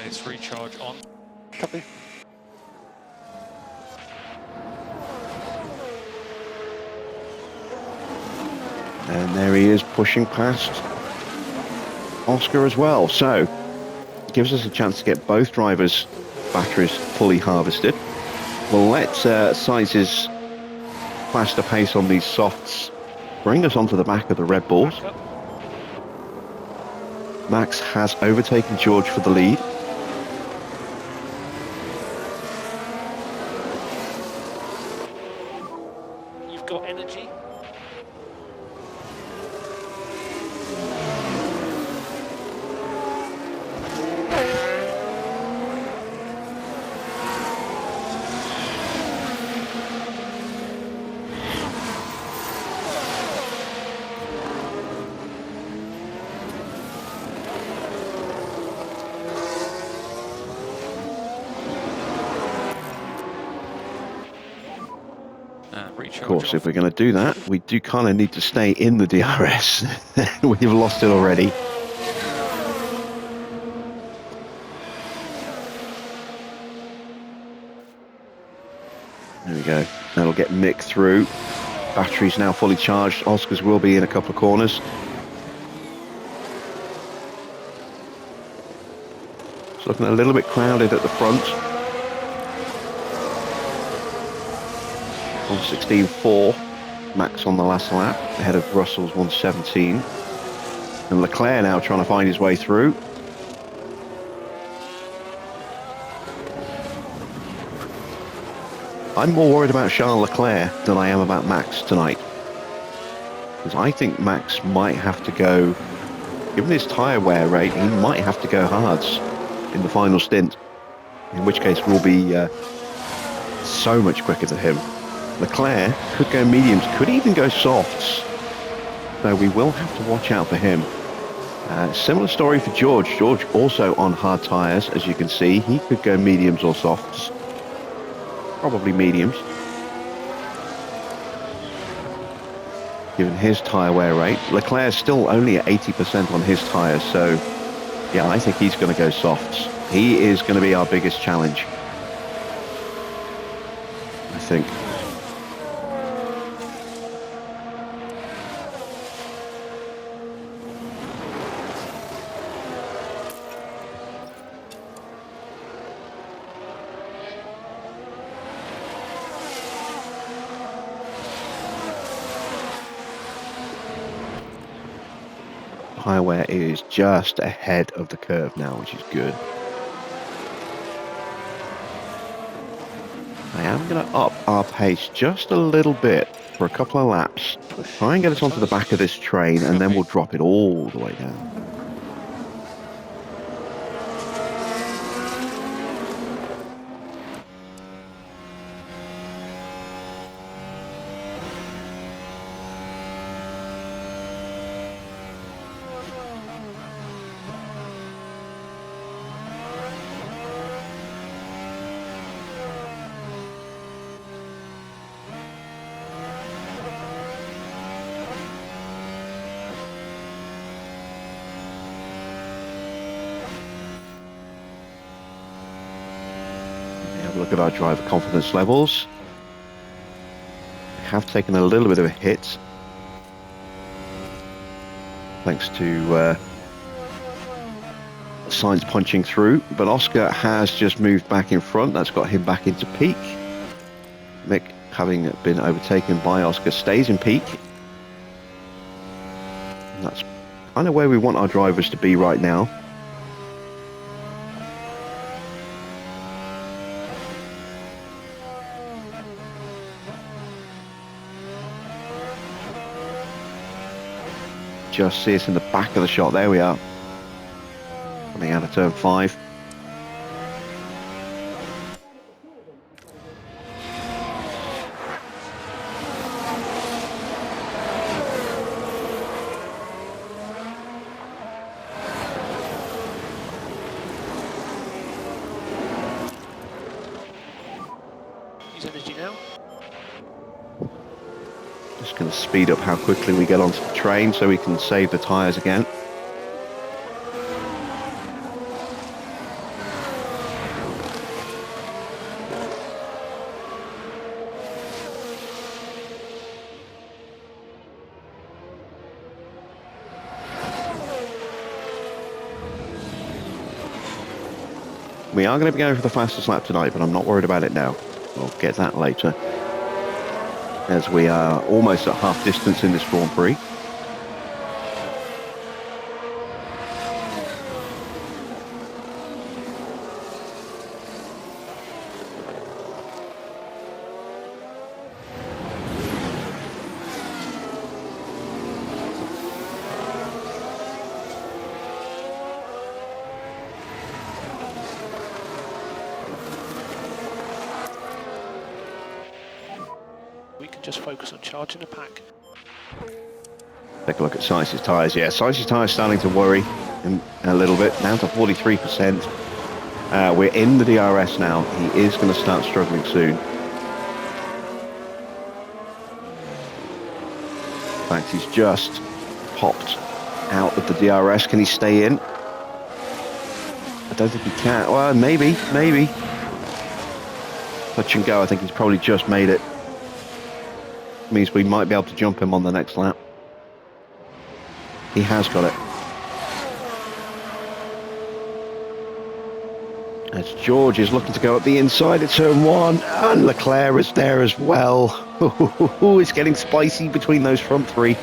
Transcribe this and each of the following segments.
Okay, it's recharge on. Copy. And there he is, pushing past Oscar as well. So, it gives us a chance to get both drivers' batteries fully harvested. We'll let Sizes faster pace on these softs bring us onto the back of the Red Bulls. Max has overtaken George for the lead. You've got energy. Of course, if we're going to do that, we do kind of need to stay in the DRS. We've lost it already. There we go. That'll get Mick through. Battery's now fully charged. Oscar's will be in a couple of corners. It's looking a little bit crowded at the front. 1:16.4, Max on the last lap, ahead of Russell's 1:17. And Leclerc now trying to find his way through. I'm more worried about Charles Leclerc than I am about Max tonight. Because I think Max might have to go, given his tyre wear rate, he might have to go hards in the final stint. In which case we'll be so much quicker than him. Leclerc could go mediums, could even go softs. So we will have to watch out for him. Similar story for George. George also on hard tyres, as you can see. He could go mediums or softs. Probably mediums. Given his tyre wear rate. Leclerc's still only at 80% on his tyres, so yeah, I think he's going to go softs. He is going to be our biggest challenge, I think. Tyre wear is just ahead of the curve now, which is good. I am going to up our pace just a little bit for a couple of laps. Try and get us onto the back of this train, and then we'll drop it all the way down. Look at our driver confidence levels. We have taken a little bit of a hit thanks to Sainz punching through, but Oscar has just moved back in front. That's got him back into peak. Mick, having been overtaken by Oscar, stays in peak. And that's kind of where we want our drivers to be right now. Just see us in the back of the shot. There we are. Coming out of turn 5. Use energy now. Just going to speed up how quickly we get onto the train so we can save the tyres again. We are going to be going for the fastest lap tonight, but I'm not worried about it now. We'll get that later, as we are almost at half distance in this Grand Prix. We can just focus on charging the pack. Take a look at Sainz's tyres. Yeah, Sainz's tyres starting to worry him a little bit, down to 43%. We're in the DRS now. He is going to start struggling soon. In fact, he's just popped out of the DRS. Can he stay in? I don't think he can. Well, maybe. Touch and go. I think he's probably just made it. Means we might be able to jump him on the next lap. He has got it. As George is looking to go up the inside of turn one, and Leclerc is there as well. It's getting spicy between those front three.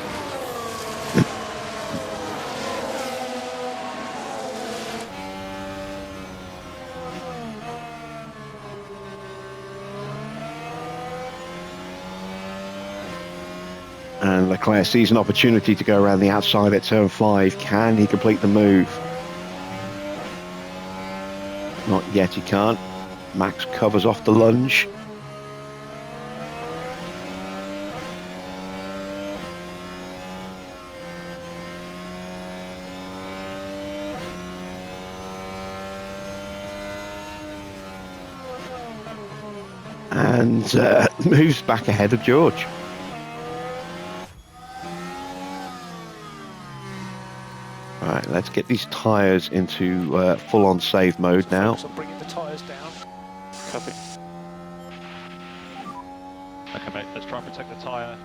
And Leclerc sees an opportunity to go around the outside at turn 5. Can he complete the move? Not yet, he can't. Max covers off the lunge. And moves back ahead of George. Right, let's get these tyres into full-on save mode now. So bringing the tyres down. Copy. Okay, mate, let's try and protect the tyre.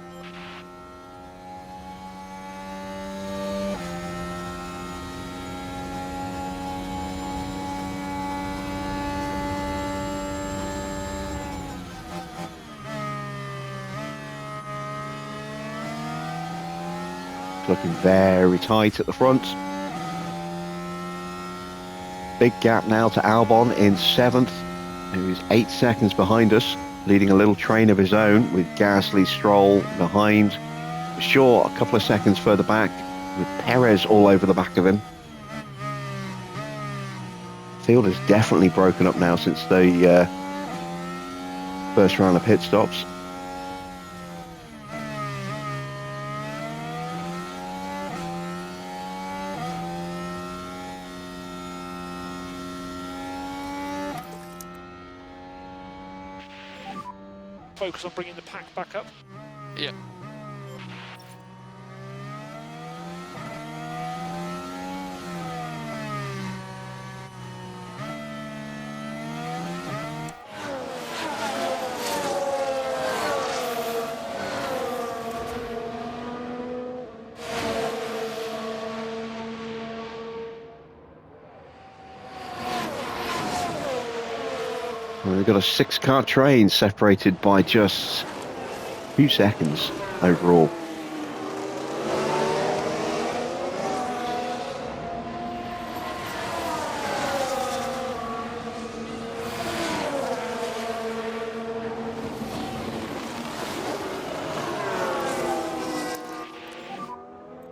Looking very tight at the front. Big gap now to Albon in 7th, who is 8 seconds behind us, leading a little train of his own with Gasly, Stroll behind. Shaw a couple of seconds further back, with Perez all over the back of him. Field has definitely broken up now since the first round of pit stops. Focus on bringing the pack back up. Yeah. Well, we've got a 6-car train separated by just 2 seconds overall.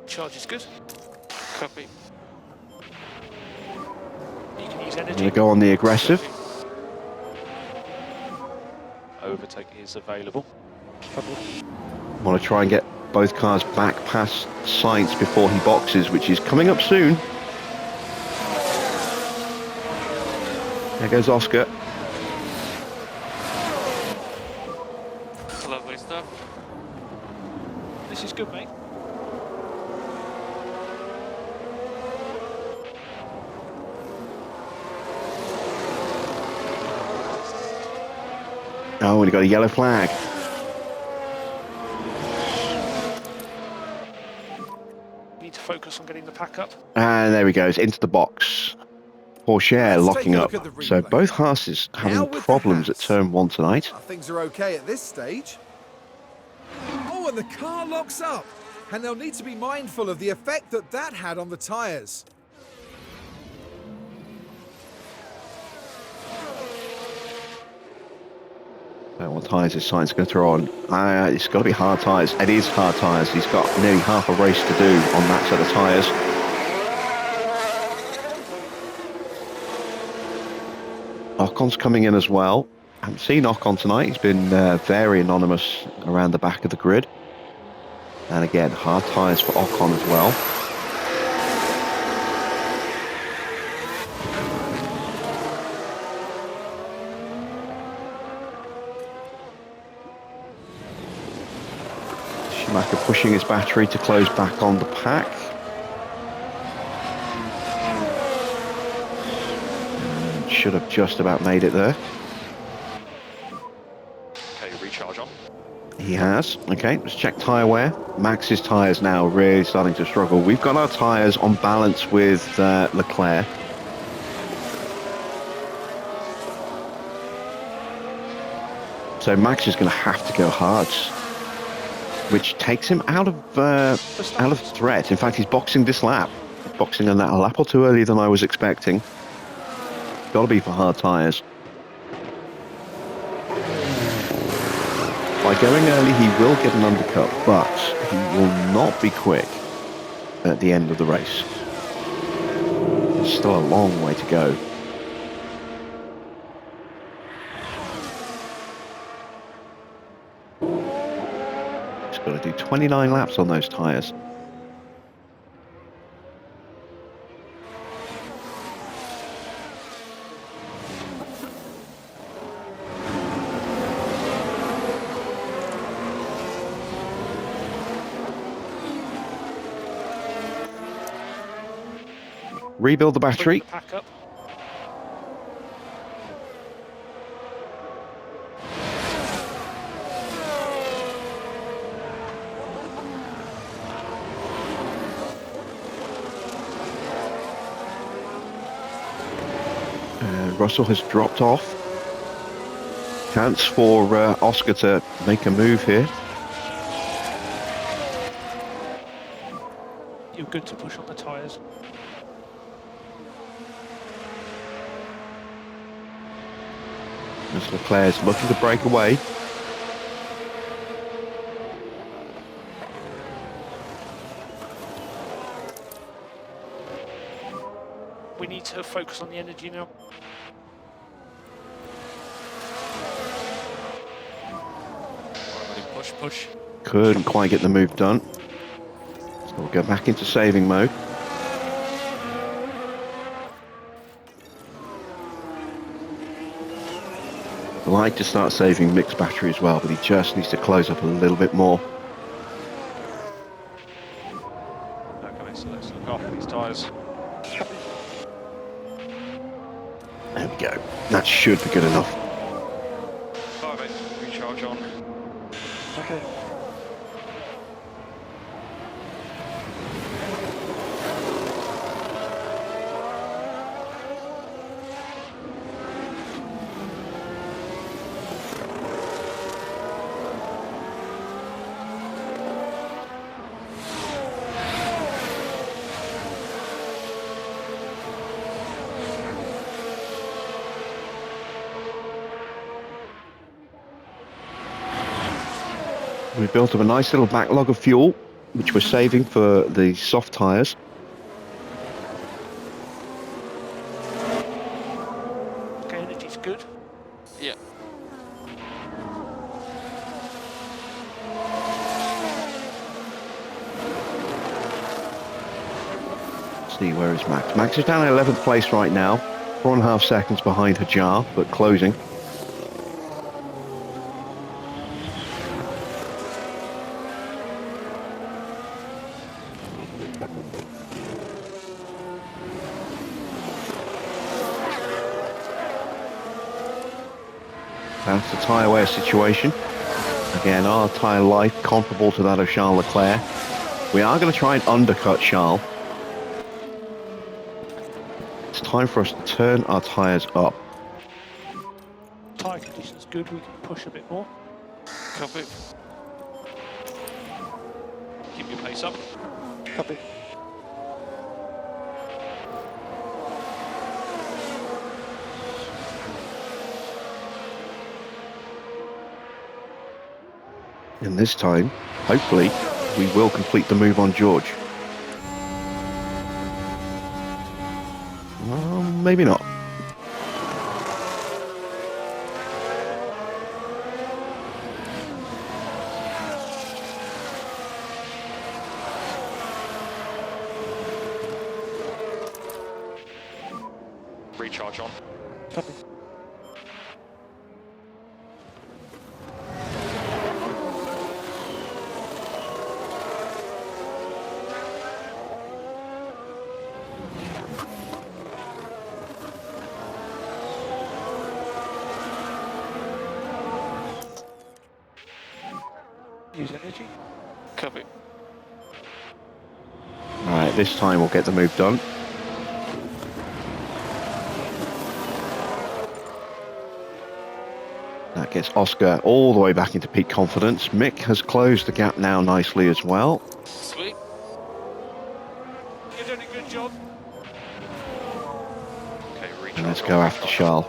Charge is good. Copy. You can use I'm energy. going to go on the aggressive. Overtaking is available. I want to try and get both cars back past Sainz before he boxes, which is coming up soon. There goes Oscar. Lovely stuff. This is good, mate. Oh, and he got a yellow flag. Need to focus on getting the pack up. And there he goes, into the box. Pourchaire Let's locking take a up. look at the So replay. both Haas's Now having with the problems at Haas. turn 1 tonight. Things are okay at this stage. Oh, and the car locks up. And they'll need to be mindful of the effect that that had on the tyres. What tyres is Sainz going to throw on? It's got to be hard tyres. It is hard tyres. He's got nearly half a race to do on that set of tyres. Ocon's coming in as well. I haven't seen Ocon tonight. He's been very anonymous around the back of the grid. And again, hard tyres for Ocon as well. Schumacher pushing his battery to close back on the pack. And should have just about made it there. Okay, recharge on. He has. Okay, let's check tyre wear. Max's tyres now really starting to struggle. We've got our tyres on balance with Leclerc. So Max is going to have to go hard, which takes him out of threat. In fact, he's boxing this lap. Boxing on that a lap or two earlier than I was expecting. Got to be for hard tyres. By going early, he will get an undercut, but he will not be quick at the end of the race. There's still a long way to go. He's got to do 29 laps on those tyres. Rebuild the Bring battery. the pack up. Russell has dropped off. Chance for Oscar to make a move here. You're good to push on the tyres. As Leclerc's looking to break away. We need to focus on the energy now. Push, push. Couldn't quite get the move done. So we'll go back into saving mode. I'd like to start saving mixed battery as well, but he just needs to close up a little bit more. Okay, so let's look after these tyres. There we go. That should be good enough. 5-8, recharge on. Okay. We built up a nice little backlog of fuel, which we're saving for the soft tyres. Okay, energy's good. Yeah. See, where is Max? Max is down in 11th place right now. 4.5 seconds behind Hajar, but closing. That's the tyre wear situation. Again, our tyre life comparable to that of Charles Leclerc. We are going to try and undercut Charles. It's time for us to turn our tyres up. Tyre conditions good, we can push a bit more. Copy. Keep your pace up. Copy. And this time, hopefully, we will complete the move on George. Well, maybe not. Recharge on. Copy. Use energy. Copy. Alright, this time we'll get the move done. That gets Oscar all the way back into peak confidence. Mick has closed the gap now nicely as well. Sweet. You're doing a good job. Okay, recharge. And let's on, go after recharge. Charles.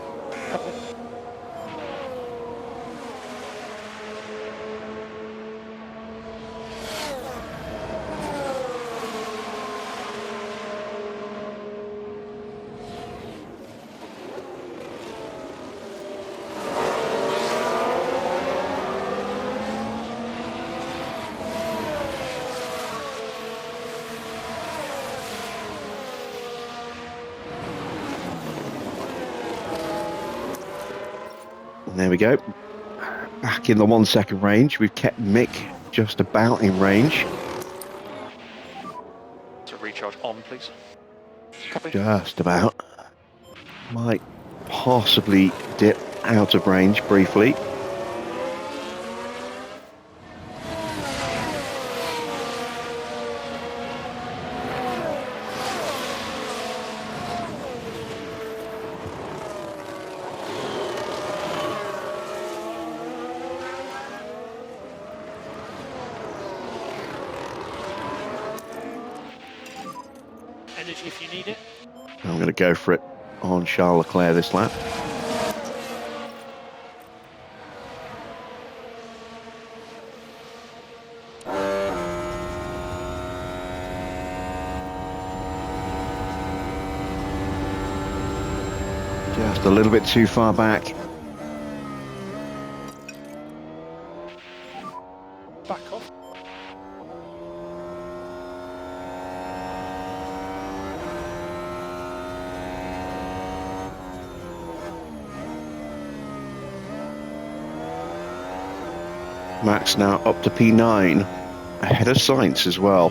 There we go. Back in the 1 second range. We've kept Mick just about in range. So recharge on, please. Copy. Just about. Might possibly dip out of range briefly. Energy if you need it. I'm going to go for it on Charles Leclerc this lap. Just a little bit too far back. Back off. Max now up to P9, ahead of Sainz as well.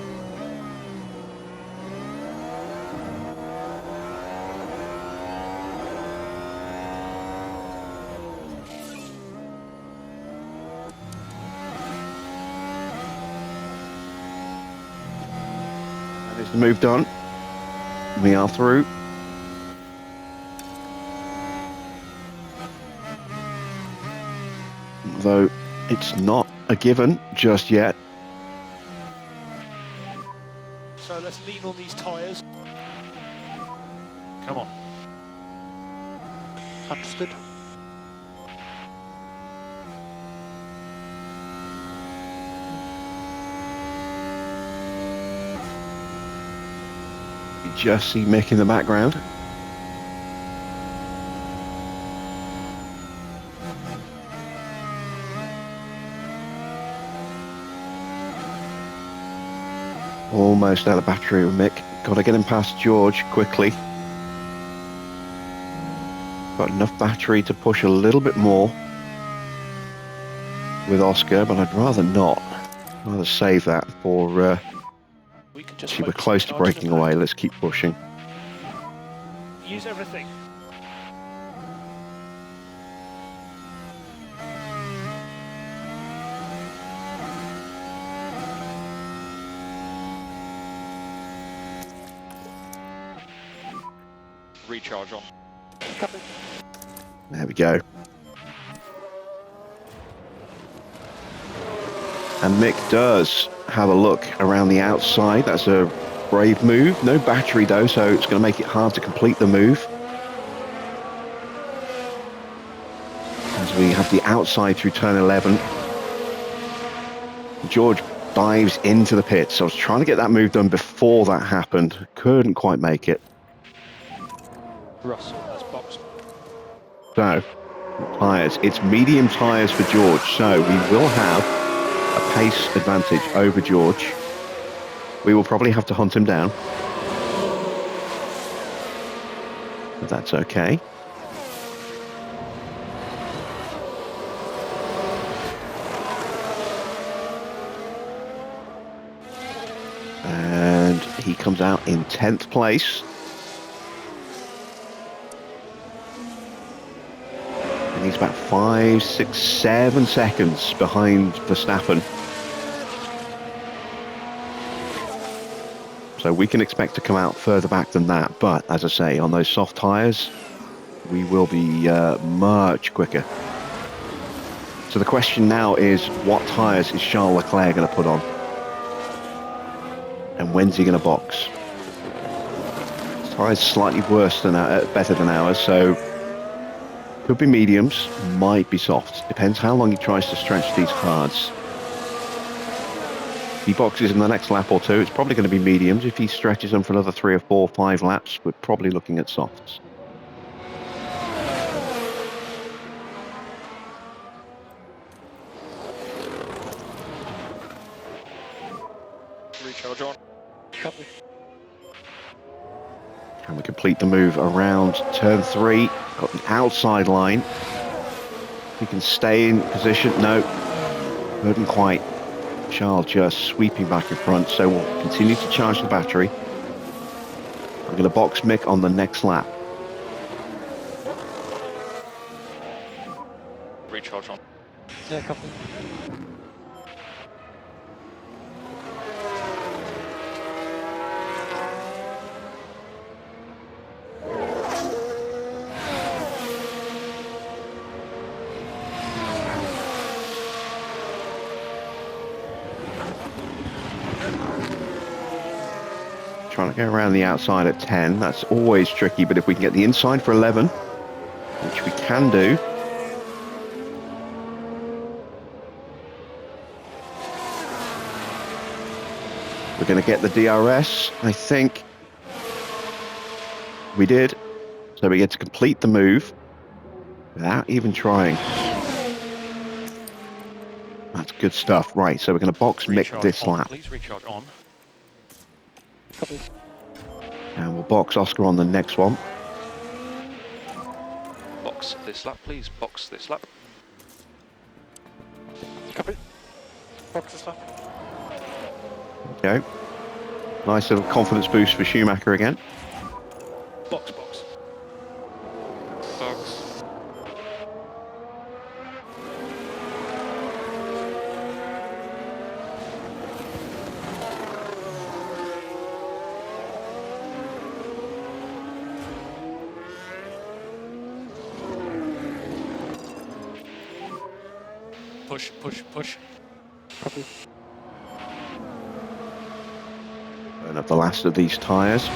That is the move done. We are through. Though it's not a given just yet. So let's lean on these tyres. Come on. Understood. You just see Mick in the background. Almost out of battery with Mick. Got to get him past George quickly. Got enough battery to push a little bit more with Oscar, but I'd rather not. I'd rather save that for... We can just see, we're focus on close to charging breaking the pack. away. Let's keep pushing. Use everything. Recharge on. Copy. There we go. And Mick does have a look around the outside. That's a brave move. No battery though, so it's going to make it hard to complete the move. As we have the outside through turn 11. George dives into the pits. I was trying to get that move done before that happened. Couldn't quite make it. Russell has boxed. So, tyres. It's medium tyres for George. So we will have a pace advantage over George. We will probably have to hunt him down. But that's okay. And he comes out in 10th place. And he's about 5, 6, 7 seconds behind Verstappen. So we can expect to come out further back than that. But as I say, on those soft tyres, we will be much quicker. So the question now is, what tyres is Charles Leclerc going to put on? And when's he going to box? His tyres slightly worse than better than ours, so could be mediums, might be softs. Depends how long he tries to stretch these hards. If he boxes in the next lap or two, it's probably going to be mediums. If he stretches them for another 3 or 4 or 5 laps, we're probably looking at softs. Recharge on. Copy. Can we complete the move around turn 3? Got the outside line. We can stay in position. No, couldn't quite. Charles just sweeping back in front, so we'll continue to charge the battery. I'm going to box Mick on the next lap. Recharge on. Yeah, copy. Trying to go around the outside at 10. That's always tricky, but if we can get the inside for 11, which we can do. We're going to get the DRS, I think. We did. So we get to complete the move without even trying. That's good stuff. Right, so we're going to box Mick this on, lap. Please recharge on. Copy. And we'll box Oscar on the next one. Box this lap, please. Box this lap. Copy. Box this up. Okay. Nice little confidence boost for Schumacher again. Box, box. Box. Push, push, push. Copy. Burn up the last of these tyres.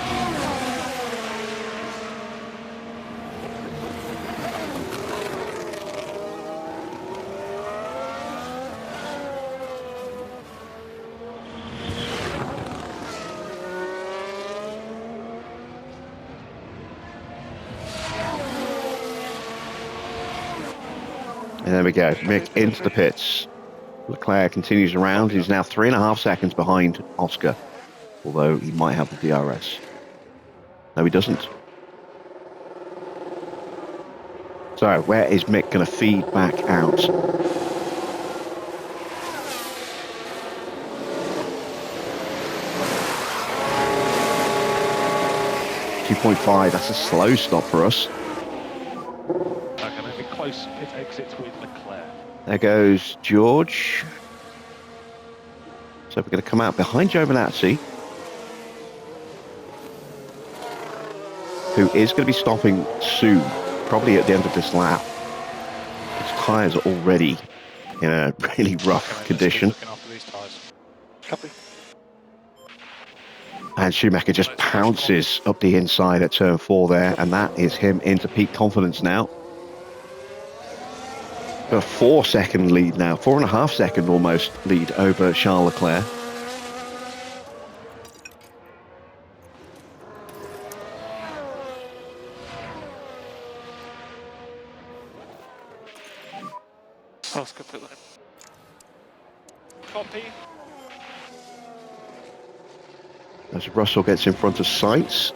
And there we go, Mick into the pits. Leclerc continues around. He's now 3.5 seconds behind Oscar, although he might have the DRS. No, he doesn't. So, where is Mick going to feed back out? 2.5, that's a slow stop for us. Okay, maybe close pit exits with Leclerc. There goes George. So we're going to come out behind Giovinazzi. who is going to be stopping soon, probably at the end of this lap. His tyres are already in a really rough Okay, mate, condition. let's keep looking after these tyres. Copy. And Schumacher just pounces up the inside at turn 4 there, and that is him into peak confidence now. A 4-second lead now, 4.5-second almost lead over Charles Leclerc. Oscar, put that in. Copy. As Russell gets in front of Sainz.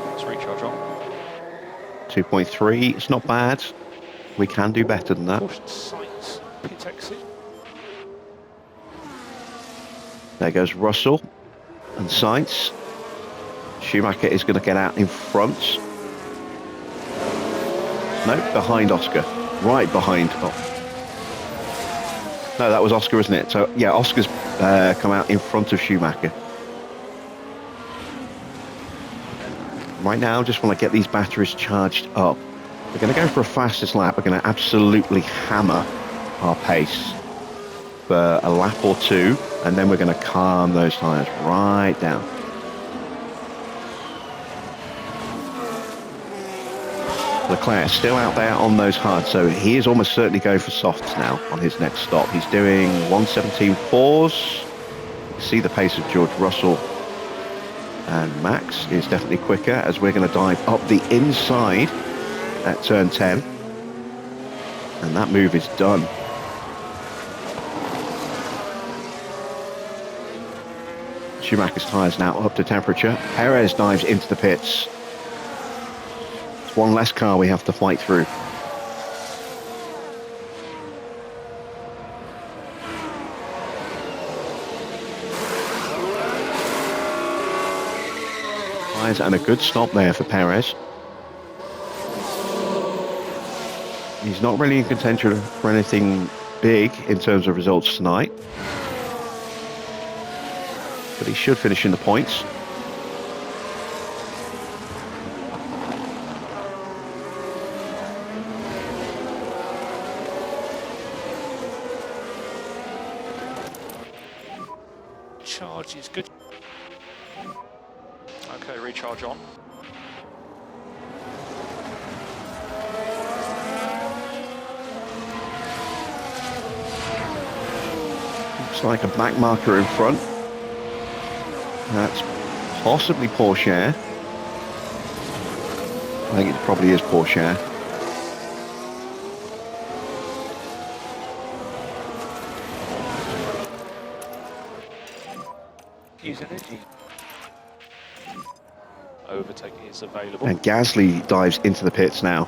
Let's recharge on. 2.3, it's not bad. We can do better than that. Caution sights. Pit exit. There goes Russell and Sainz. Schumacher is going to get out in front. No, behind Oscar. Right behind. Oh. No, that was Oscar, isn't it? So, yeah, Oscar's come out in front of Schumacher. Right now, just want to get these batteries charged up. We're going to go for a fastest lap. We're going to absolutely hammer our pace for a lap or two, and then we're going to calm those tyres right down. Leclerc still out there on those hards, so he is almost certainly going for softs now on his next stop. He's doing 117.4s. You can see the pace of George Russell, and Max is definitely quicker as we're going to dive up the inside at turn 10, and that move is done. Schumacher's tyres now up to temperature. Perez dives into the pits. It's one less car we have to fight through. Tyres and a good stop there for Perez. He's not really in contention for anything big in terms of results tonight, but he should finish in the points. Charge is good. Okay, recharge on. Looks like a black marker in front. That's possibly Porsche. I think it probably is Porsche. Use energy. Overtaking is available. And Gasly dives into the pits now.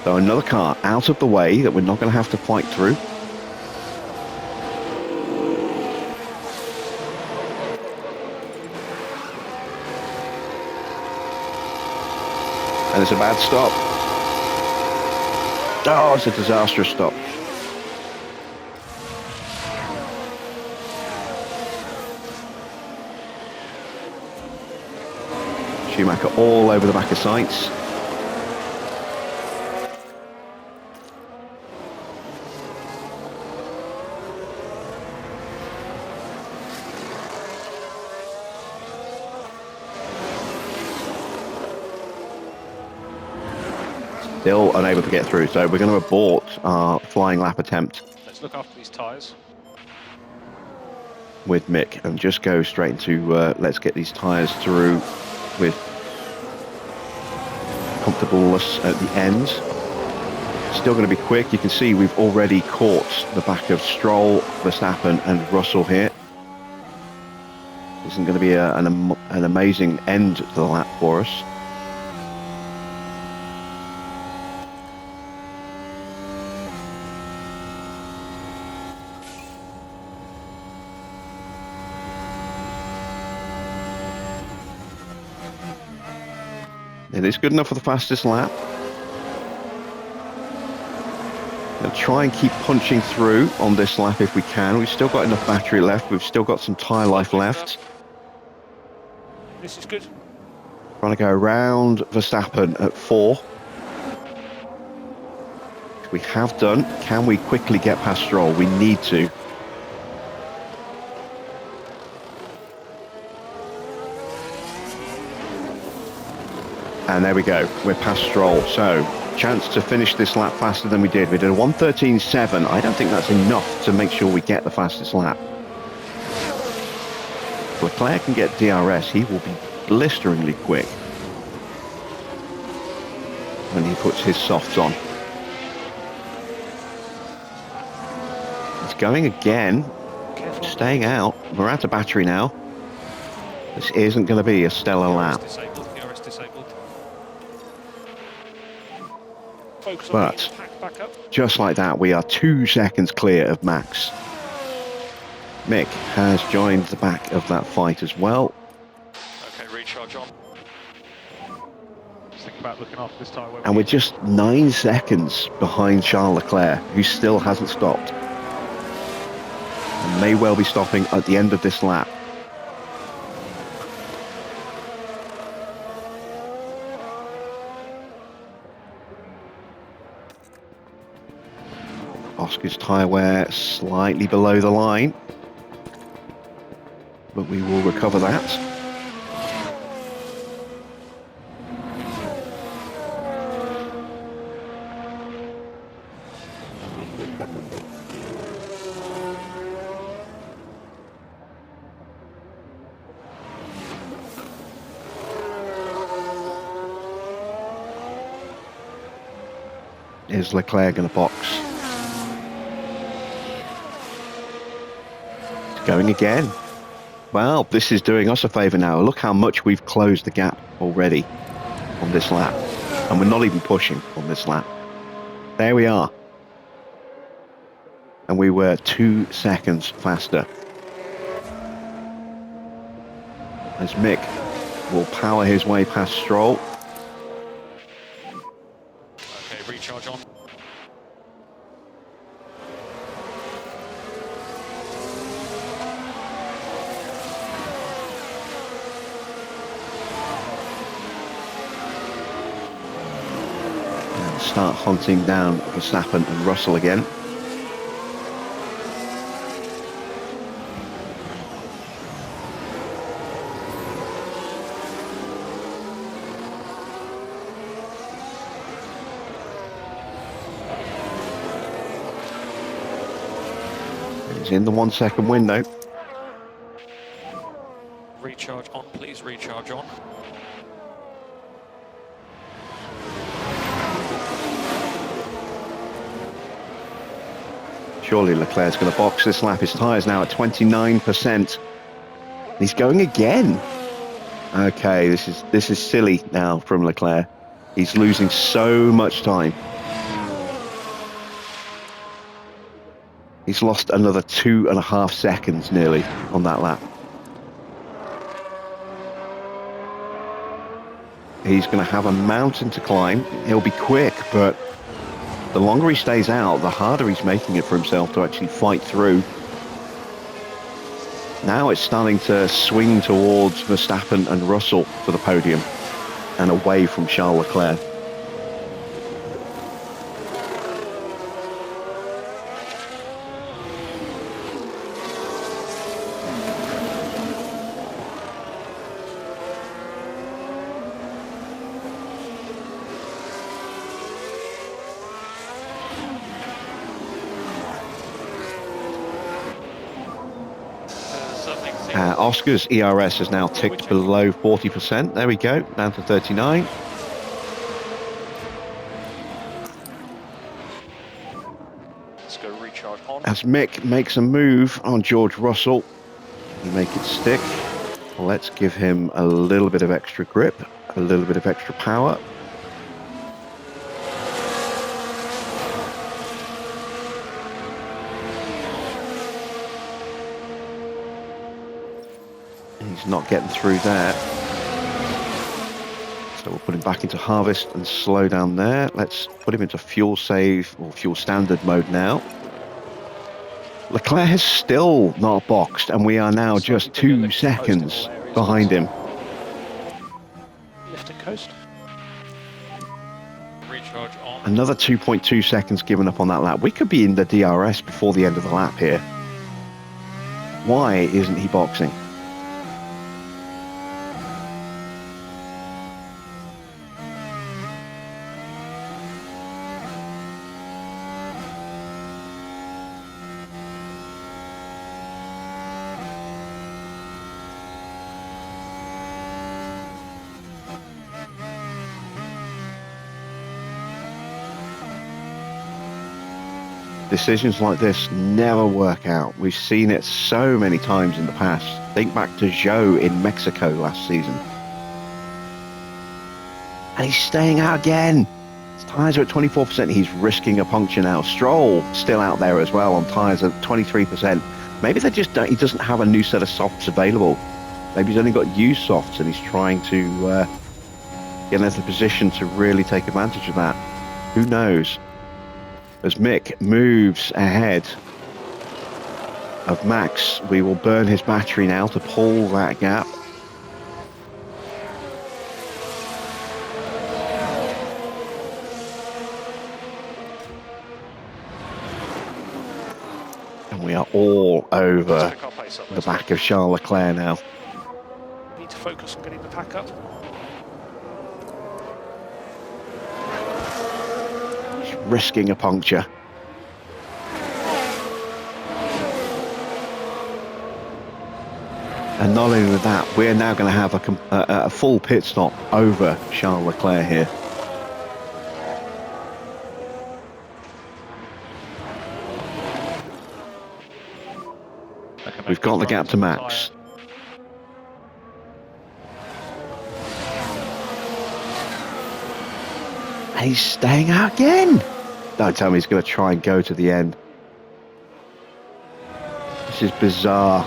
So another car out of the way that we're not going to have to fight through. And it's a bad stop. Oh, it's a disastrous stop. Schumacher all over the back of Sainz. Still unable to get through, so we're going to abort our flying lap attempt Let's look after these tyres. with Mick and just go straight into let's get these tyres through with comfortableness at the end. Still going to be quick. You can see we've already caught the back of Stroll, Verstappen and Russell here. This isn't going to be an amazing end to the lap for us. It is good enough for the fastest lap. We'll try and keep punching through on this lap if we can. We've still got enough battery left. We've still got some tyre life left. This is good. Trying to go around Verstappen at 4. We have done. Can we quickly get past Stroll? We need to. And there we go. We're past Stroll. So, chance to finish this lap faster than we did. We did a 1:13.7. I don't think that's enough to make sure we get the fastest lap. If Leclerc can get DRS, he will be blisteringly quick when he puts his softs on. He's going again. Careful. Staying out. We're out of battery now. This isn't going to be a stellar lap. Disabled. DRS disabled. Focus on But getting packed back up. just like that, we are 2 seconds clear of Max. Mick has joined the back of that fight as well. Okay, recharge on. Just think about looking after this tyre. And we're just 9 seconds behind Charles Leclerc, who still hasn't stopped. And may well be stopping at the end of this lap. Oscar's tyre wear slightly below the line, but we will recover that. Is Leclerc going to box? Going again. Well, this is doing us a favour now. Look how much we've closed the gap already on this lap. And we're not even pushing on this lap. There we are. And we were 2 seconds faster. As Mick will power his way past Stroll. Okay, recharge on. Start hunting down Verstappen and Russell again. He's in the 1 second window. Recharge on, please. Recharge on. Surely Leclerc's going to box this lap. His tyre's now at 29%. He's going again. Okay, this is silly now from Leclerc. He's losing so much time. He's lost another 2.5 seconds nearly on that lap. He's going to have a mountain to climb. He'll be quick, but the longer he stays out, the harder he's making it for himself to actually fight through. Now it's starting to swing towards Verstappen and Russell for the podium and away from Charles Leclerc. Oscar's ERS has now ticked below 40%. There we go, down to 39. Let's go recharge on. As Mick makes a move on George Russell, you make it stick. Let's give him a little bit of extra grip, a little bit of extra power. He's not getting through there. So we'll Put him back into harvest and slow down there. Let's put him into fuel save or fuel standard mode now. Leclerc has still not boxed, and we are now just 2 seconds behind him. Lift and coast. Recharge on. Another 2.2 seconds given up on that lap. We could be in the DRS before the end of the lap here. Why isn't he boxing? Decisions like this never work out. We've seen it so many times in the past. Think back to Zhou in Mexico last season. And he's staying out again. His tyres are at 24%. He's risking a puncture now. Stroll still out there as well on tyres at 23%. Maybe they just don't, he doesn't have a new set of softs available. Maybe he's only got used softs and he's trying to get into the position to really take advantage of that. Who knows? As Mick moves ahead of Max, we will burn his battery now to pull that gap. And we are all over the back of Charles Leclerc now. Need to focus on getting the pack up. Risking a puncture. And not only that, we're now going to have a full pit stop over Charles Leclerc here. We've got the gap to Max. And he's staying out again. Don't tell me he's going to try and go to the end. This is bizarre.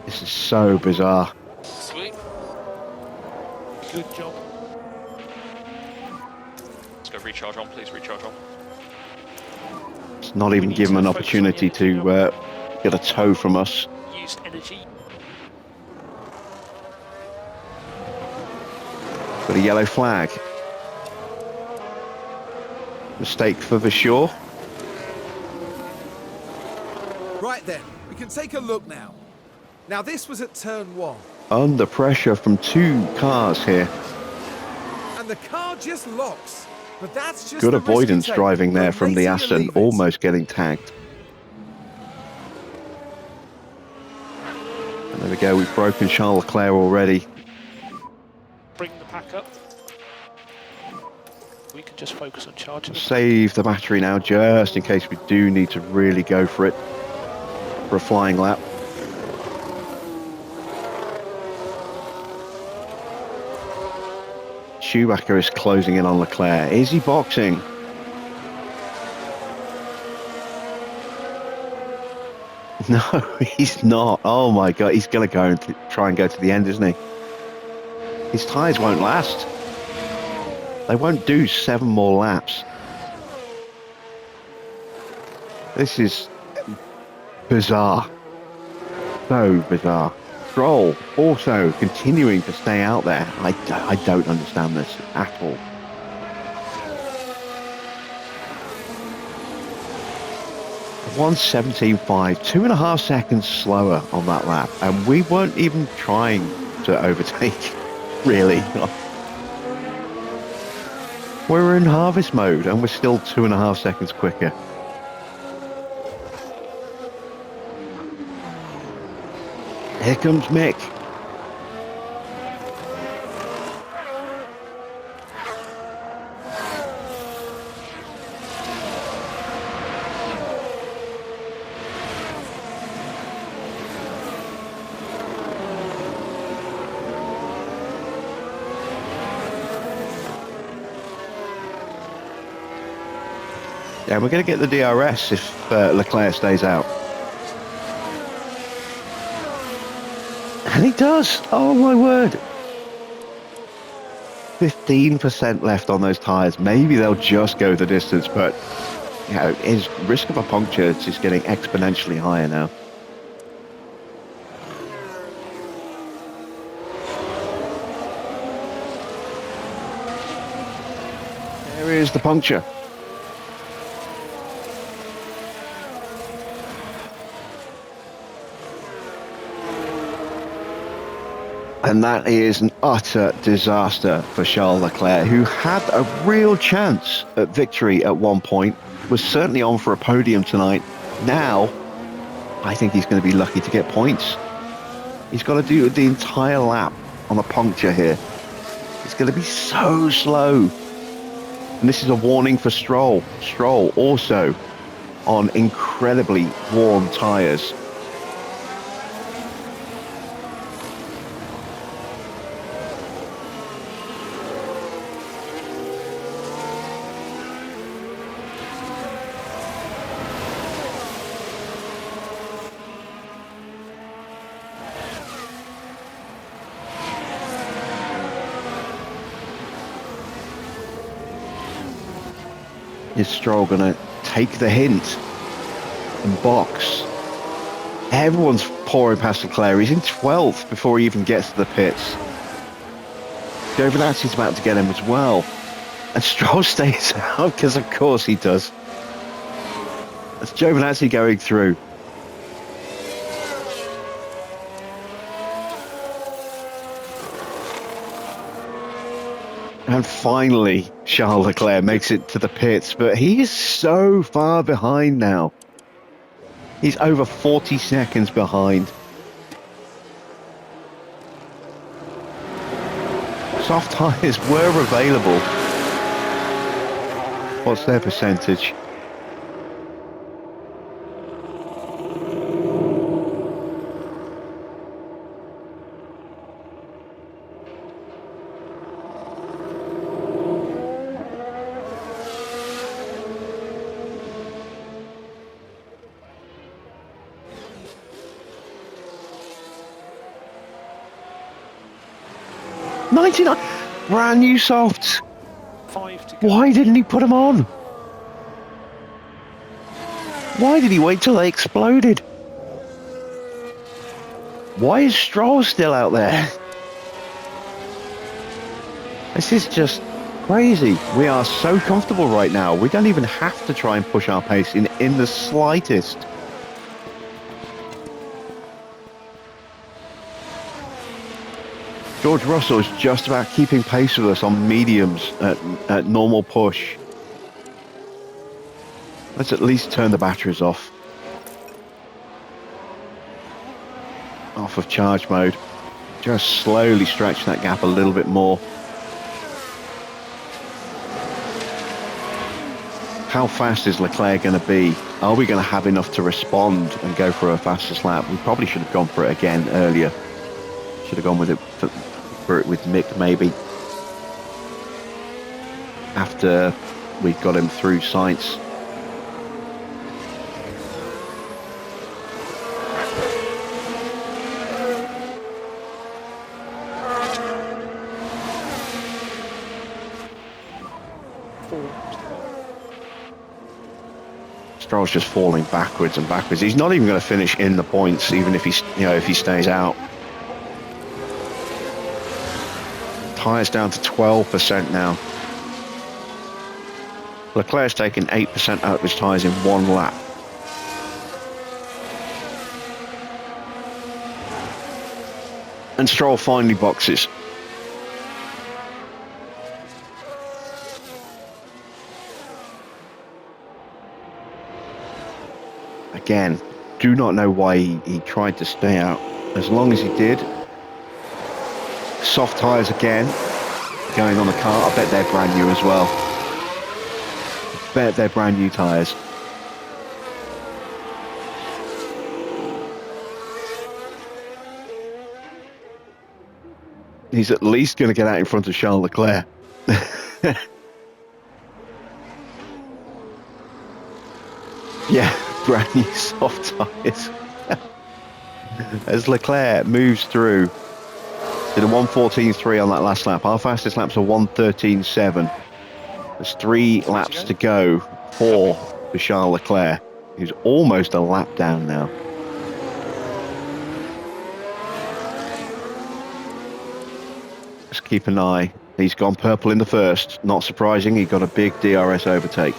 This is so bizarre. Sweet. Good job. Let's go recharge on, please. Recharge on. It's not even give him an opportunity to get a tow from us. Use energy. Got a yellow flag. Mistake for the sure. Right then, we can take a look now. Now this was at turn 1. Under pressure from 2 cars here. And the car just locks. But that's just Good the risk avoidance you take. driving there But from the later you Aston, leave it. almost getting tagged. And there we go, we've broken Charles Leclerc already. Bring the pack up. We can just focus on charging. Save the battery now, just in case we do need to really go for it for a flying lap. Schumacher is closing in on Leclerc. Is he boxing? No, he's not. Oh my God, he's going to go and try and go to the end, isn't he? His tyres won't last. They won't do 7 more laps. This is bizarre. So bizarre. Stroll also continuing to stay out there. I don't understand this at all. .117.5, 2.5 seconds slower on that lap, and we weren't even trying to overtake, really. We're in harvest mode, and we're still 2.5 seconds quicker. Here comes Mick. Yeah, we're going to get the DRS if Leclerc stays out. And he does. Oh, my word. 15% left on those tyres. Maybe they'll just go the distance, but you know, his risk of a puncture is just getting exponentially higher now. There is the puncture. And that is an utter disaster for Charles Leclerc, who had a real chance at victory at one point, was certainly on for a podium tonight. Now, I think he's going to be lucky to get points. He's got to do the entire lap on a puncture here. It's going to be so slow. And this is a warning for Stroll. Stroll also on incredibly worn tyres. Is Stroll going to take the hint and box? Everyone's pouring past Leclerc. He's in 12th before he even gets to the pits. Giovinazzi's about to get him as well. And Stroll stays out because of course he does. That's Giovinazzi going through. And finally, Charles Leclerc makes it to the pits, but he is so far behind now. He's over 40 seconds behind. Soft tyres were available. What's their percentage? Brand new softs. 5 to go. Why didn't he put them on? Why did he wait till they exploded? Why is Stroll still out there? This is just crazy. We are so comfortable right now. We don't even have to try and push our pace in the slightest. George Russell is just about keeping pace with us on mediums at normal push. Let's at least turn the batteries off. Off of charge mode. Just slowly stretch that gap a little bit more. How fast is Leclerc going to be? Are we going to have enough to respond and go for a fastest lap? We probably should have gone for it again earlier. Should have gone with it for it with Mick maybe. After we got him through Sainz. Stroll's just falling backwards and backwards. He's not even going to finish in the points, even if he stays out. Tyres down to 12% now. Leclerc's taken 8% out of his tyres in one lap. And Stroll finally boxes. Again, do not know why he tried to stay out as long as he did. Soft tyres again, going on the car. I bet they're brand new as well. I bet they're brand new tyres. He's at least going to get out in front of Charles Leclerc. Yeah, brand new soft tyres. As Leclerc moves through, did a 1:14.3 on that last lap. Our fastest laps are 1:13.7. There's 3 laps to go for Charles Leclerc, who's almost a lap down now. Just keep an eye. He's gone purple in the first. Not surprising, he got a big DRS overtake.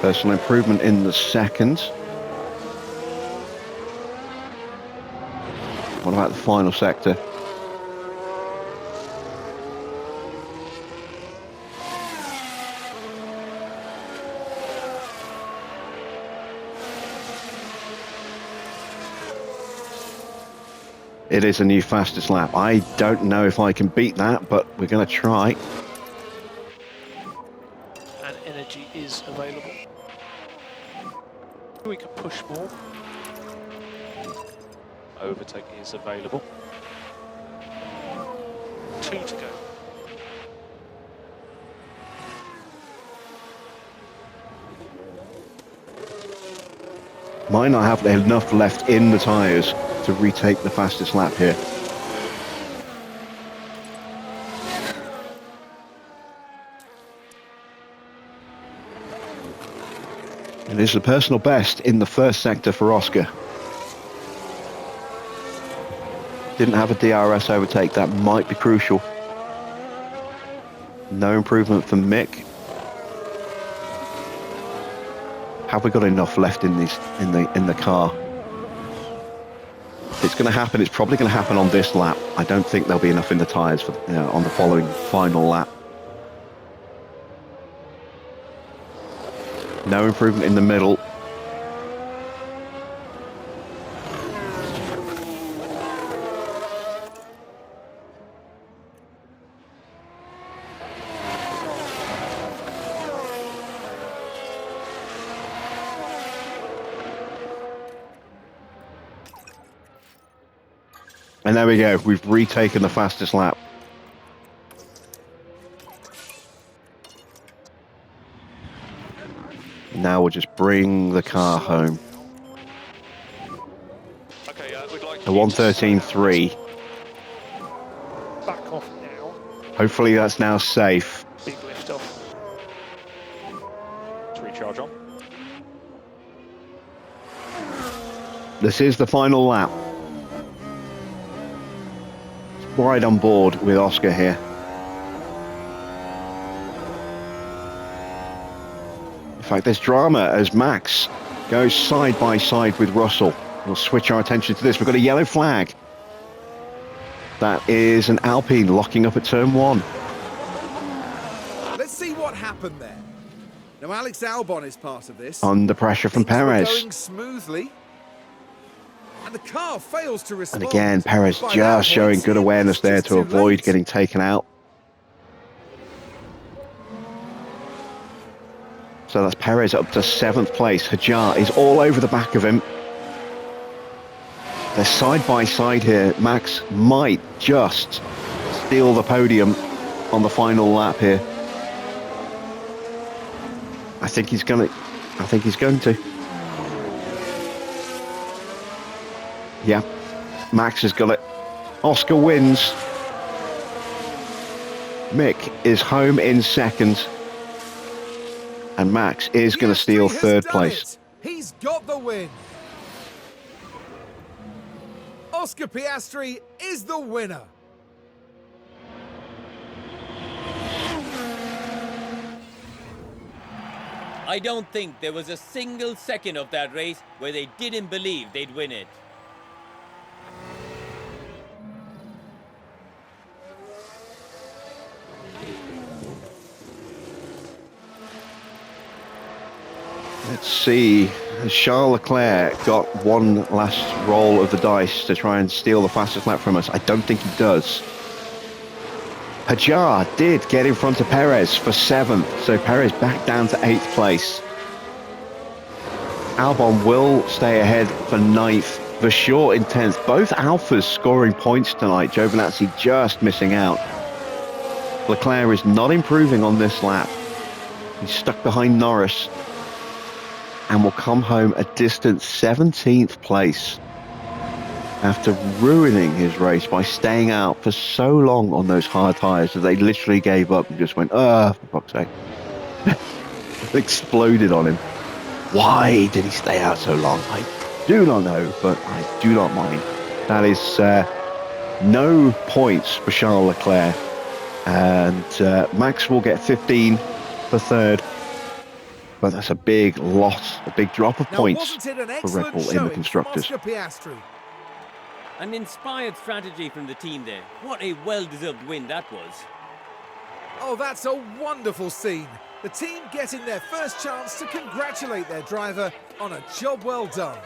Personal improvement in the second. What about the final sector? It is a new fastest lap. I don't know if I can beat that, but we're going to try. And energy is available. We can push more. Overtake is available. 2 to go. Might not have enough left in the tyres to retake the fastest lap here. It is the personal best in the first sector for Oscar. Didn't have a DRS overtake, that might be crucial. No improvement for Mick. Have we got enough left in the car? It's going to happen. It's probably going to happen on this lap. I don't think there'll be enough in the tyres for on the following final lap. No improvement in the middle. And there we go, we've retaken the fastest lap. Now we'll just bring the car home. Okay, we'd like A 1:13.3. Back off now. Hopefully that's now safe. Big lift off. to recharge on. This is the final lap. Right on board with Oscar here. In fact, there's drama as Max goes side by side with Russell. We'll switch our attention to this. We've got a yellow flag. That is an Alpine locking up at turn 1. Let's see what happened there. Now Alex Albon is part of this. Under pressure from Things were Perez. going smoothly. And the car fails to respond. And again, Perez By that just point, showing good awareness there it's to too avoid late. getting taken out. So that's Perez up to 7th place. Hajar is all over the back of him. They're side by side here. Max might just steal the podium on the final lap here. I think he's going to. Yeah, Max has got it. Oscar wins. Mick is home in 2nd. And Max is going to steal Piastri has 3rd done place. it. He's got the win. Oscar Piastri is the winner. I don't think there was a single second of that race where they didn't believe they'd win it. Let's see. Has Charles Leclerc got one last roll of the dice to try and steal the fastest lap from us? I don't think he does. Hajar did get in front of Perez for 7th, so Perez back down to 8th place. Albon will stay ahead for 9th. Vasseur in 10th. Both Alphas scoring points tonight. Giovinazzi just missing out. Leclerc is not improving on this lap. He's stuck behind Norris and will come home a distant 17th place after ruining his race by staying out for so long on those hard tyres that they literally gave up and just went, for fuck's sake. Exploded on him. Why did he stay out so long? I do not know, but I do not mind. That is no points for Charles Leclerc. And Max will get 15 for 3rd. But that's a big loss, a big drop of points for Red Bull in the Constructors. An inspired strategy from the team there. What a well-deserved win that was. Oh, that's a wonderful scene. The team getting their first chance to congratulate their driver on a job well done.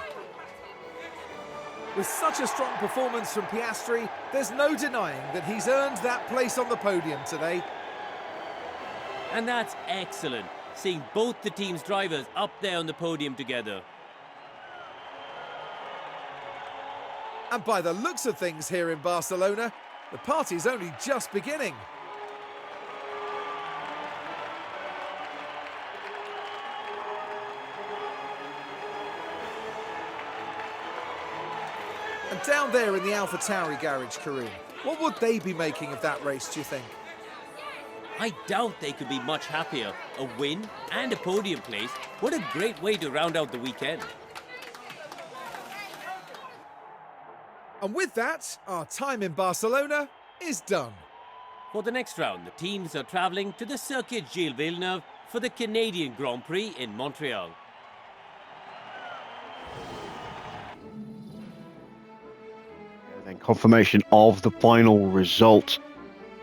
With such a strong performance from Piastri, there's no denying that he's earned that place on the podium today. And that's excellent, seeing both the team's drivers up there on the podium together. And by the looks of things here in Barcelona, the party's only just beginning. And down there in the Alpha Tauri garage, Karoon, what would they be making of that race, do you think? I doubt they could be much happier. A win and a podium place. What a great way to round out the weekend. And with that, our time in Barcelona is done. For the next round, the teams are travelling to the Circuit Gilles Villeneuve for the Canadian Grand Prix in Montreal. Then confirmation of the final result.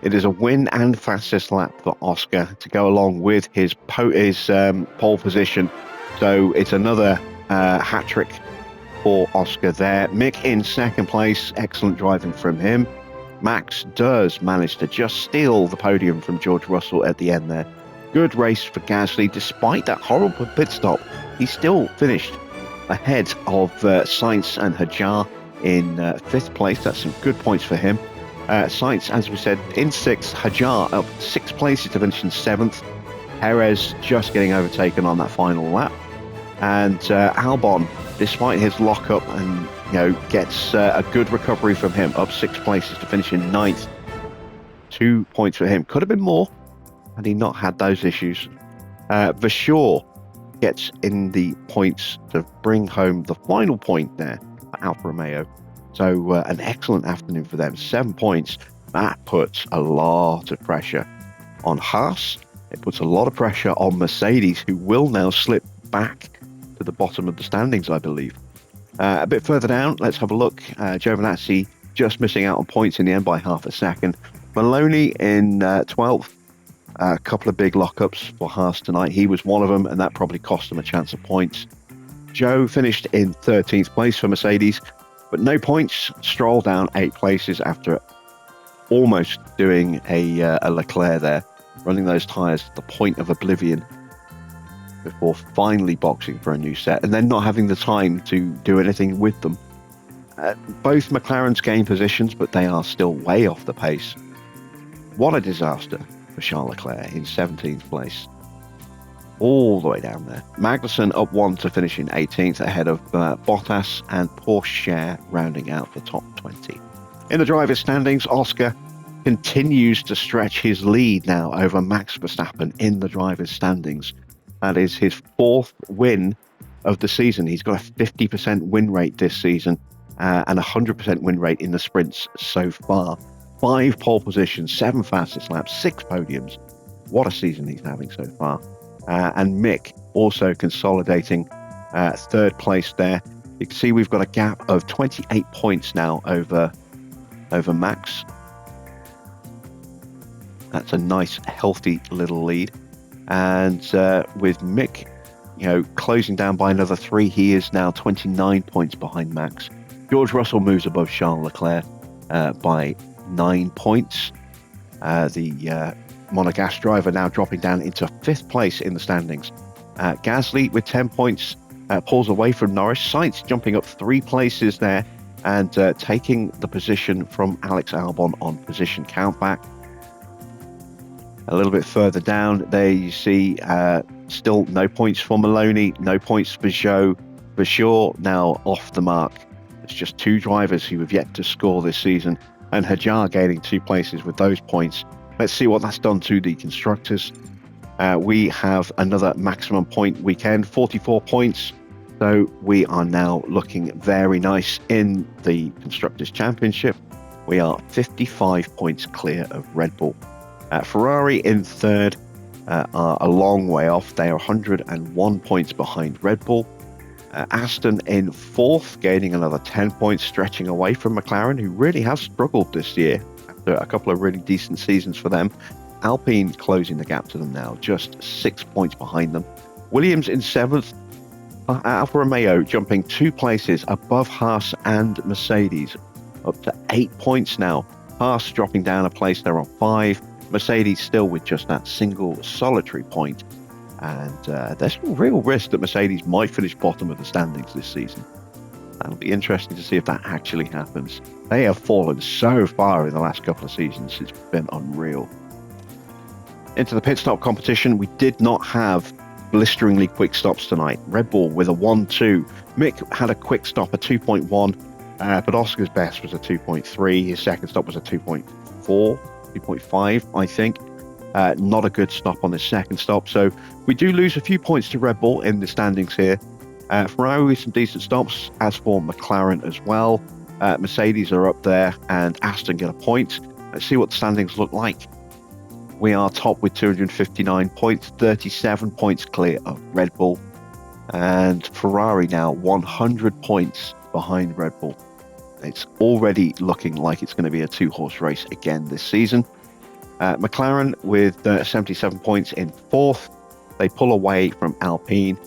It is a win and fastest lap for Oscar to go along with his pole position. So it's another hat-trick for Oscar there. Mick in 2nd place. Excellent driving from him. Max does manage to just steal the podium from George Russell at the end there. Good race for Gasly. Despite that horrible pit stop, he still finished ahead of Sainz and Hajar in 5th place. That's some good points for him. Sainz, as we said, in 6th. Hajar up 6 places to finish in 7th. Perez just getting overtaken on that final lap. And Albon, despite his lockup, and gets a good recovery from him, up 6 places to finish in 9th. 2 points for him. Could have been more had he not had those issues. Vasseur gets in the points to bring home the final point there for Alfa Romeo. So an excellent afternoon for them. 7 points. That puts a lot of pressure on Haas. It puts a lot of pressure on Mercedes, who will now slip back to the bottom of the standings, I believe. A bit further down, let's have a look. Giovinazzi just missing out on points in the end by half a second. Maloney in 12th. A couple of big lockups for Haas tonight. He was one of them, and that probably cost him a chance of points. Joe finished in 13th place for Mercedes, but no points. Stroll down 8 places after almost doing a Leclerc there, running those tyres to the point of oblivion before finally boxing for a new set and then not having the time to do anything with them. Both McLarens gain positions, but they are still way off the pace. What a disaster for Charles Leclerc in 17th place. All the way down there. Magnussen up 1 to finish in 18th, ahead of Bottas and Porsche rounding out the top 20. In the drivers' standings, Oscar continues to stretch his lead now over Max Verstappen in the drivers' standings. That is his 4th win of the season. He's got a 50% win rate this season and a 100% win rate in the sprints so far. 5 pole positions, 7 fastest laps, 6 podiums. What a season he's having so far. And Mick also consolidating 3rd place there. You can see we've got a gap of 28 points now over Max. That's a nice, healthy little lead. And with Mick, closing down by another 3, he is now 29 points behind Max. George Russell moves above Charles Leclerc by 9 points. The Monegasque driver now dropping down into 5th place in the standings. Gasly with 10 points pulls away from Norris. Sainz jumping up 3 places there and taking the position from Alex Albon on position countback. A little bit further down there you see still no points for Maloney, no points for Zhou. Bashir now off the mark. It's just 2 drivers who have yet to score this season, and Hajar gaining 2 places with those points. Let's see what that's done to the constructors. We have another maximum point weekend, 44 points. So we are now looking very nice in the Constructors' Championship. We are 55 points clear of Red Bull. Ferrari in 3rd are a long way off. They are 101 points behind Red Bull. Aston in 4th, gaining another 10 points, stretching away from McLaren, who really have struggled this year after a couple of really decent seasons for them. Alpine closing the gap to them now, just 6 points behind them. Williams in 7th. Alfa Romeo jumping 2 places above Haas and Mercedes, up to 8 points now. Haas dropping down a place, they're on 5. Mercedes still with just that single solitary point. And there's a real risk that Mercedes might finish bottom of the standings this season. That'll be interesting to see if that actually happens. They have fallen so far in the last couple of seasons, it's been unreal. Into the pit stop competition, we did not have blisteringly quick stops tonight. Red Bull with a 1-2. Mick had a quick stop, a 2.1, but Oscar's best was a 2.3. His second stop was a 2.4, 2.5, I think. Not a good stop on his second stop. So we do lose a few points to Red Bull in the standings here. Ferrari with some decent stops, as for McLaren as well. Mercedes are up there and Aston get a point. Let's see what the standings look like. We are top with 259 points, 37 points clear of Red Bull. And Ferrari now 100 points behind Red Bull. It's already looking like it's going to be a 2-horse race again this season. McLaren with 77 points in 4th. They pull away from Alpine.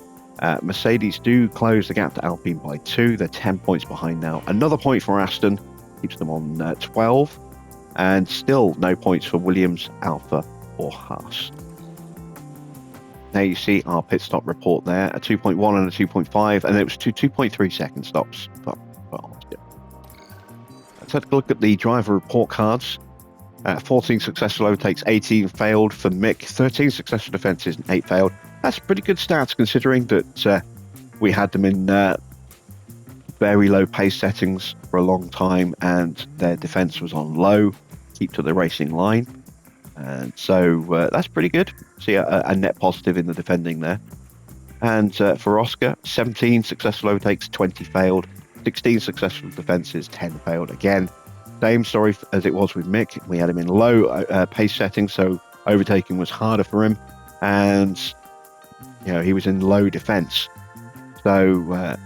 Mercedes do close the gap to Alpine by 2. They're 10 points behind now. Another point for Aston keeps them on 12. And still no points for Williams, Alfa or Haas. Now you see our pit stop report there, a 2.1 and a 2.5, and it was 2.3 second stops. Let's have a look at the driver report cards. 14 successful overtakes, 18 failed for Mick, 13 successful defences and 8 failed. That's pretty good stats considering that we had them in very low pace settings for a long time and their defense was on low, keep to the racing line. And so that's pretty good. See a net positive in the defending there. And for Oscar, 17 successful overtakes, 20 failed, 16 successful defenses, 10 failed. Again, same story as it was with Mick. We had him in low pace settings, so overtaking was harder for him. And, you know, he was in low defense. So,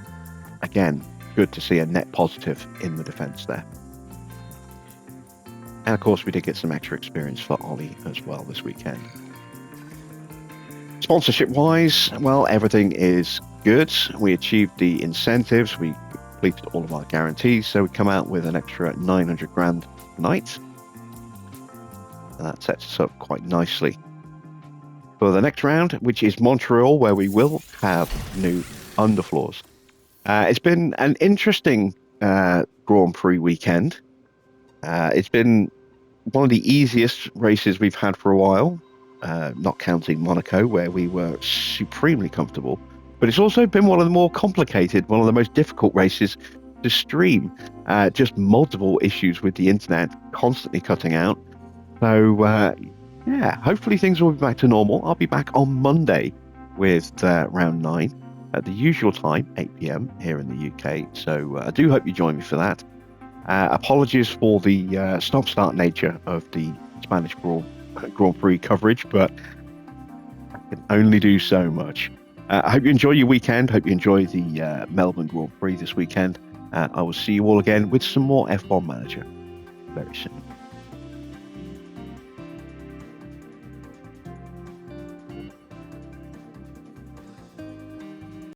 again, good to see a net positive in the defence there. And of course, we did get some extra experience for Ollie as well this weekend. Sponsorship-wise, well, everything is good. We achieved the incentives. We completed all of our guarantees. So we come out with an extra 900 grand tonight. And that sets us up quite nicely for the next round, which is Montreal, where we will have new underfloors. It's been an interesting Grand Prix weekend. It's been one of the easiest races we've had for a while, not counting Monaco, where we were supremely comfortable. But it's also been one of the more complicated, one of the most difficult races to stream. Just multiple issues with the internet constantly cutting out. So, yeah, hopefully things will be back to normal. I'll be back on Monday with round 9. At the usual time, 8 p.m. here in the UK. So I do hope you join me for that. Apologies for the stop-start nature of the Spanish Grand Prix coverage, but I can only do so much. I hope you enjoy your weekend. Hope you enjoy the Melbourne Grand Prix this weekend. I will see you all again with some more F1 Manager very soon.